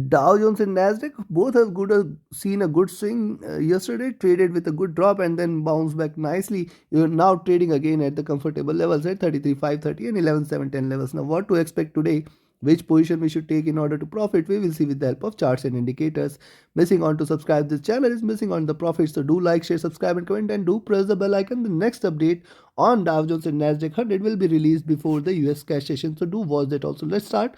Dow Jones and Nasdaq both have seen a good swing yesterday, traded with a good drop and then bounced back nicely. You're now trading again at the comfortable levels at 33,530 and 11,710 levels. Now, what to expect today? Which position we should take in order to profit? We will see with the help of charts and indicators. Missing on to subscribe this channel is missing on the profits. So do like, share, subscribe, and comment, and do press the bell icon. The next update on Dow Jones and Nasdaq 100 will be released before the US cash session. So do watch that also. Let's start.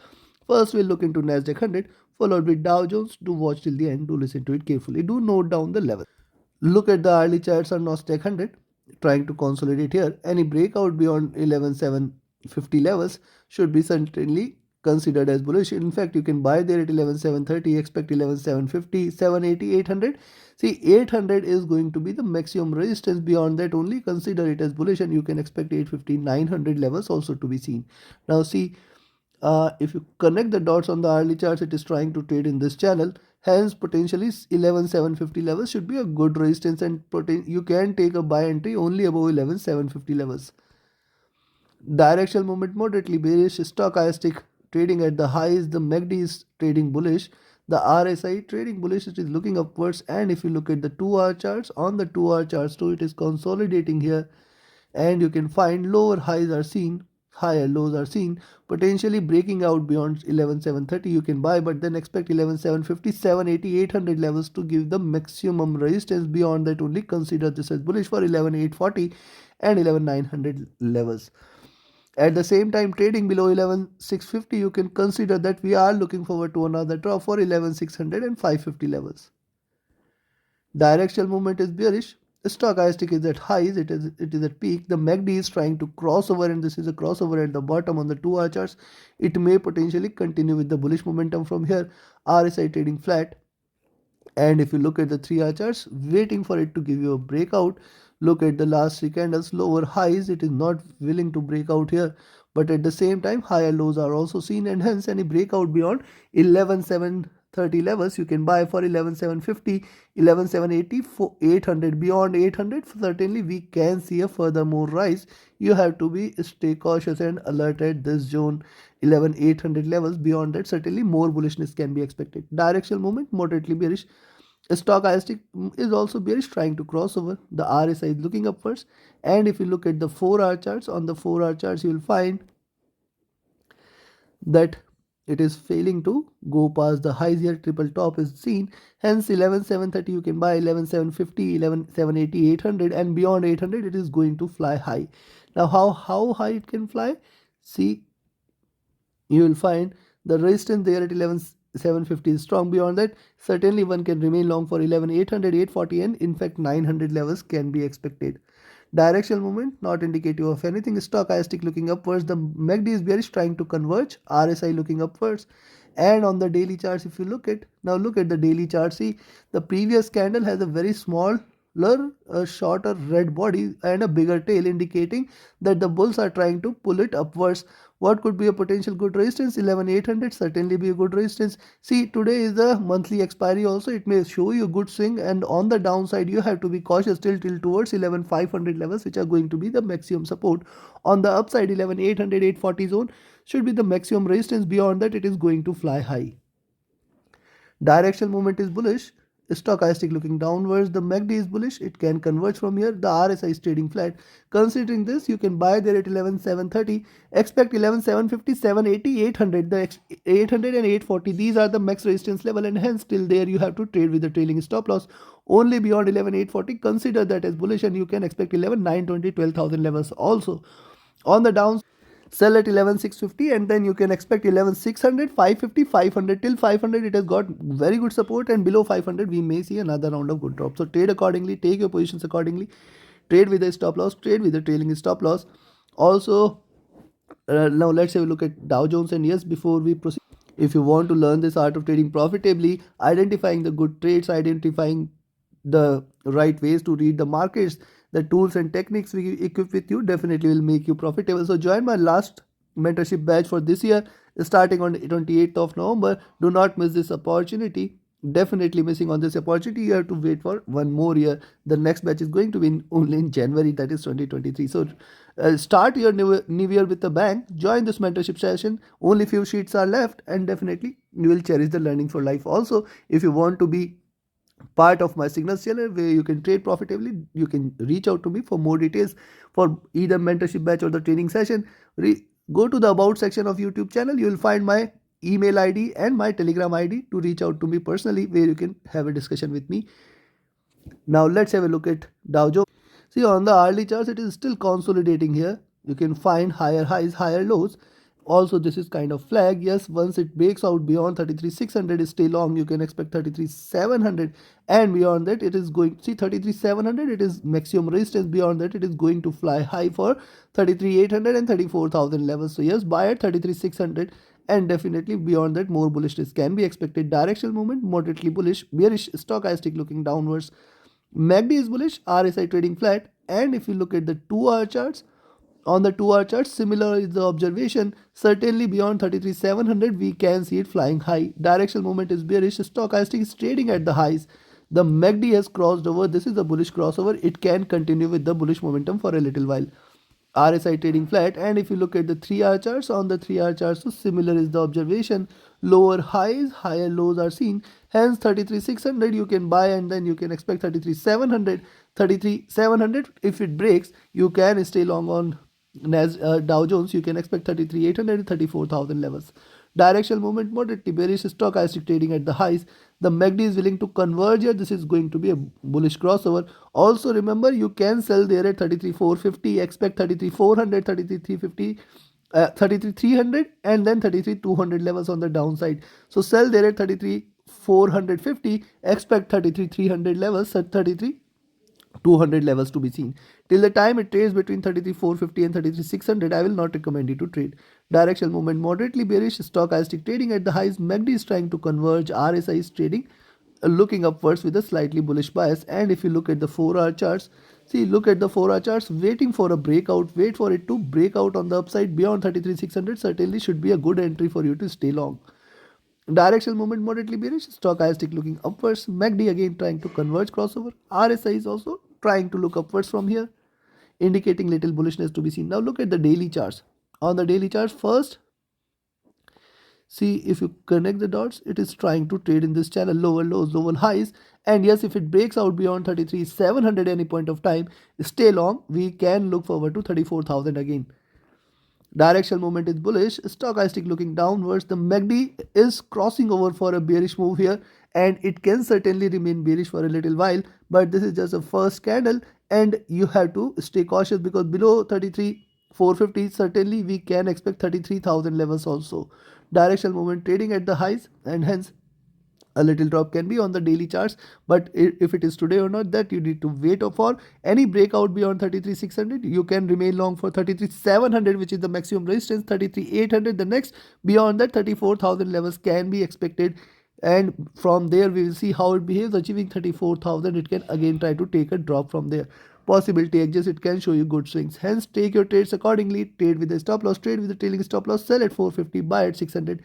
First, we'll look into Nasdaq 100, followed with Dow Jones. Do watch till the end. Do listen to it carefully. Do note down the level. Look at the early charts on Nasdaq 100, trying to consolidate here. Any breakout beyond 11,750 levels should be certainly considered as bullish. In fact, you can buy there at 11,730, expect 11,750, 780, 800. See, 800 is going to be the maximum resistance. Beyond that, only consider it as bullish, and you can expect 850, 900 levels also to be seen. Now, see, if you connect the dots on the hourly charts, it is trying to trade in this channel. Hence, potentially 11,750 levels should be a good resistance, and you can take a buy entry only above 11,750 levels. Directional movement moderately bearish. Stochastic trading at the highs. The MACD is trading bullish. The RSI trading bullish. It is looking upwards. And if you look at the 2-hour charts, on the 2-hour charts too, it is consolidating here. And you can find lower highs are seen, higher lows are seen, potentially breaking out beyond 11,730 you can buy, but then expect 11,750, 780, 800 levels to give the maximum resistance. Beyond that, only consider this as bullish for 11,840 and 11,900 levels. At the same time, trading below 11,650, you can consider that we are looking forward to another drop for 11,600 and 550 levels. Directional movement is bearish. Stochastic is at highs, it is at peak. The MACD is trying to cross over, and this is a crossover at the bottom on the 2-hour charts. It may potentially continue with the bullish momentum from here. RSI trading flat. And if you look at the 3-hour charts, waiting for it to give you a breakout. Look at the last 3 candles, lower highs. It is not willing to break out here. But at the same time, higher lows are also seen, and hence any breakout beyond 11,730 levels you can buy for 11,750, 11,780, 800. Beyond 800, certainly we can see a further more rise. You have to stay cautious and alert at this zone 11,800 levels. Beyond that, certainly more bullishness can be expected. Directional movement moderately bearish. Stochastic is also bearish, trying to cross over. The RSI is looking upwards. And if you look at the 4-hour charts, on the 4-hour charts, you will find that it is failing to go past the highs here. Triple top is seen. Hence, 11,730 you can buy, 11,750, 11,780, 800, and beyond 800 it is going to fly high. Now, how high it can fly? See, you will find the resistance there at 11,750 is strong. Beyond that, certainly one can remain long for 11,800, 840, and in fact 900 levels can be expected. Directional movement not indicative of anything. Stochastic looking upwards. The MACD is bearish, trying to converge. RSI looking upwards. And on the daily charts, if you look at the daily chart, see, the previous candle has a very small, a shorter red body and a bigger tail, indicating that the bulls are trying to pull it upwards. What could be a potential good resistance? 11,800 certainly be a good resistance. See, today is the monthly expiry also. It may show you a good swing, and on the downside you have to be cautious till towards 11,500 levels, which are going to be the maximum support. On the upside, 11,800, 840 zone should be the maximum resistance. Beyond that, it is going to fly high. Directional movement is bullish. Stochastic looking downwards. The MACD is bullish. It can converge from here. The RSI is trading flat. Considering this, you can buy there at 11,730. Expect 11,750, 780, 800. The 800 and 840. These are the max resistance level, and hence till there you have to trade with the trailing stop loss. Only beyond 11,840, consider that as bullish, and you can expect 11,920, 12,000 levels also. On the downside, sell at 11,650, and then you can expect 11,600, 550, 500. Till 500 it has got very good support, and below 500 we may see another round of good drop. So trade accordingly, take your positions accordingly, trade with a stop loss, trade with a trailing stop loss. Also, now let's have a look at Dow Jones. And yes, before we proceed, if you want to learn this art of trading profitably, identifying the good trades, identifying the right ways to read the markets, the tools and techniques we equip with you definitely will make you profitable. So join my last mentorship batch for this year, starting on the 28th of November. Do not miss this opportunity. definitely missing on this opportunity. You have to wait for one more year. The next batch is going to be only in January, that is 2023. So start your new year with the bank. Join this mentorship session. Only few sheets are left, and definitely you will cherish the learning for life. Also, if you want to be part of my signal channel where you can trade profitably, you can reach out to me for more details for either mentorship batch or the training session. Go to the about section of YouTube channel. You will find my email ID and my telegram ID to reach out to me personally, where you can have a discussion with me. Now let's have a look at Dow Jones. See, on the hourly charts, it is still consolidating here. You can find higher highs, higher lows. Also, this is kind of flag. Yes, once it breaks out beyond 33,600 is stay long. You can expect 33,700, and beyond that it is going, see, 33,700, it is maximum resistance. Beyond that it is going to fly high for 33,800 and 34,000 levels. So yes, buy at 33,600, and definitely beyond that more bullishness can be expected. Directional movement moderately bullish, bearish stochastic looking downwards. MACD is bullish, RSI trading flat, and if you look at the 2-hour charts, on the 2-hour chart, similar is the observation. Certainly beyond 33,700 we can see it flying high. Directional movement is bearish, stochastic is trading at the highs. The MACD has crossed over. This is a bullish crossover. It can continue with the bullish momentum for a little while. RSI trading flat, and if you look at the 3-hour charts, on the 3-hour charts, so similar is the observation. Lower highs, higher lows are seen. Hence 33,600 you can buy, and then you can expect 33,700. 33,700 if it breaks, you can stay long on Dow Jones. You can expect 33,800 and 34,000 levels. Directional movement moderately bearish, stochastic trading at the highs. The MACD is willing to converge here. This is going to be a bullish crossover. Also remember, you can sell there at 33,450, expect 33,400, 33,350, 33,300, and then 33,200 levels on the downside. So sell there at 33,450, expect 33,300 levels, 33,200 levels to be seen. Till the time it trades between 33,450 and 33,600, I will not recommend you to trade. Directional movement moderately bearish, stochastic trading at the highs. MACD is trying to converge, RSI is trading looking upwards with a slightly bullish bias. And if you look at the 4-hour charts, see, look at the 4-hour charts, waiting for a breakout. Wait for it to break out on the upside beyond 33,600. Certainly should be a good entry for you to stay long. Directional movement moderately bearish, stochastic looking upwards. MACD again trying to converge crossover. RSI is also trying to look upwards from here, indicating little bullishness to be seen. Now look at the daily charts. On the daily charts, first, see, if you connect the dots, it is trying to trade in this channel, lower lows, lower highs. And yes, if it breaks out beyond 33,700 any point of time, stay long. We can look forward to 34,000 again. Directional movement is bullish, stochastic looking downwards. The MACD is crossing over for a bearish move here, and it can certainly remain bearish for a little while, but this is just a first candle, and you have to stay cautious because below 33,450 certainly we can expect 33,000 levels also. Directional movement trading at the highs, and hence a little drop can be on the daily charts, but if it is today or not, that you need to wait for. Any breakout beyond 33,600, you can remain long for 33,700, which is the maximum resistance. 33,800 the next. Beyond that, 34,000 levels can be expected, and from there we will see how it behaves. Achieving 34,000, it can again try to take a drop from there. Possibility exists, it can show you good swings. Hence take your trades accordingly. Trade with a stop loss, trade with a trailing stop loss, sell at 450, buy at 600.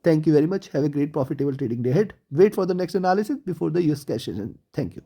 Thank you very much. Have a great profitable trading day ahead. Wait for the next analysis before the US cash session. Thank you.